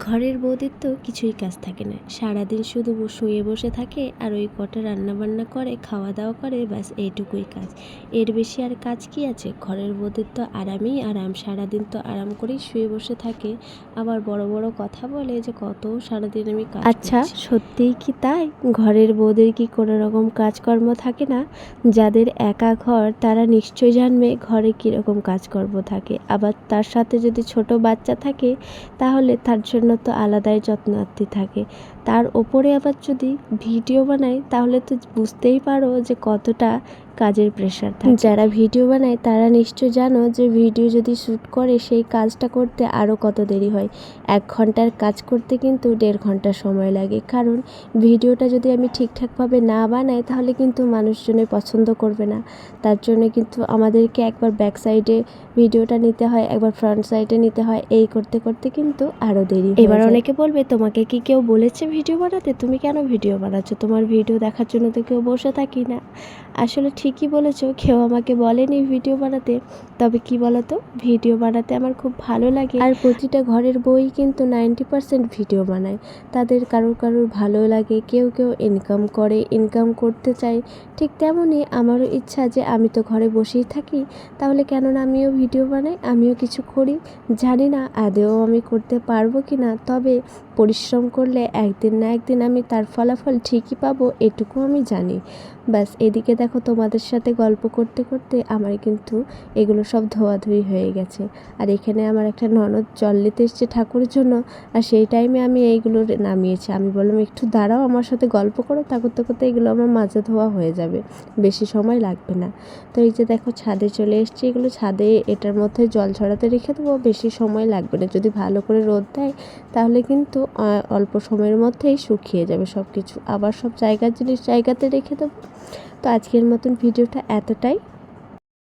ঘরের বউদের তো কিছুই কাজ থাকে না, সারাদিন শুধু শুয়ে বসে থাকে আর ওই কটা রান্নাবান্না করে, খাওয়া দাওয়া করে, ব্যাস এইটুকুই কাজ। এর বেশি আর কাজ কি আছে? ঘরের বউদের তো আরামই আরাম, সারাদিন তো আরাম করেই শুয়ে বসে থাকে, আবার বড় বড় কথা বলে যে কত সারাদিন আমি কাজ করছি। আচ্ছা, সত্যিই কি তাই? ঘরের বউদের কি কোনো রকম কাজকর্ম থাকে না? যাদের একা ঘর তারা নিশ্চয় জানবে ঘরে কীরকম কাজকর্ম থাকে। আবার তার সাথে যদি ছোট বাচ্চা থাকে তাহলে তার জন্য তো আলাদাই যত্নার্থী থাকে। তার ওপরে আবার যদি ভিডিও বানায় তাহলে তো বুঝতেই পারো যে কতটা কাজের প্রেশার থাকে। যারা ভিডিও বানায় তারা নিশ্চয় জানো যে ভিডিও যদি শ্যুট করে সেই কাজটা করতে আরও কত দেরি হয়। 1 ঘন্টার কাজ করতে কিন্তু 1.5 ঘন্টা সময় লাগে, কারণ ভিডিওটা যদি আমি ঠিকঠাকভাবে না বানাই তাহলে কিন্তু মানুষজনে পছন্দ করবে না। তার জন্য কিন্তু আমাদেরকে একবার ব্যাক সাইডে ভিডিওটা নিতে হয়, একবার ফ্রন্ট সাইডে নিতে হয়, এই করতে করতে কিন্তু আরও দেরি হয়ে যায়। এবার অনেকে বলবে, তোমাকে কি কেউ বলেছে ভিডিও বানাতে? তুমি কেন ভিডিও বানাচ্ছ? তোমার ভিডিও দেখার জন্য তো কেউ বসে থাকি না। আসলে ঠিকই বলেছো, কেউ আমাকে বলেনি ভিডিও বানাতে। তবে কি বলতো, ভিডিও বানাতে আমার খুব ভালো লাগে। আর প্রতিটা ঘরের বউই কিন্তু 90% ভিডিও বানায়। তাদের কারোর ভালো লাগে, কেউ কেউ ইনকাম করে, ইনকাম করতে চায়। ঠিক তেমনই আমারও ইচ্ছা যে আমি তো ঘরে বসেই থাকি, তাহলে কেন না আমিও ভিডিও বানাই, আমিও কিছু করি। জানি না আদৌ আমি করতে পারবো কি না, তবে পরিশ্রম করলে একদিন না একদিন আমি তার ফলাফল ঠিকই পাবো, এটুকু আমি জানি। ব্যাস, এদিকে দেখো তোমাদের সাথে গল্প করতে করতে আমার কিন্তু এগুলো সব ধোয়াধুয়ি হয়ে গেছে। আর এখানে আমার একটা ননদ জল নিতে এসছে ঠাকুরের জন্য, আর সেই টাইমে আমি এইগুলো নামিয়েছি। আমি বললাম একটু দাঁড়াও, আমার সাথে গল্প করো, তা করতে করতে এগুলো আমার মাজা ধোয়া হয়ে যাবে, বেশি সময় লাগবে না। তো এই যে দেখো ছাদে চলে এসেছি, এগুলো ছাদে এটার মধ্যে জল ছড়াতে রেখে দেবো, বেশি সময় লাগবে না। যদি ভালো করে রোদ দেয় তাহলে কিন্তু অল্প সময়ের মধ্যেই শুকিয়ে যাবে সব কিছু। আবার সব জায়গার জিনিস জায়গাতে রেখে দেবো। তো আজকের মতন ভিডিওটা এতটাই।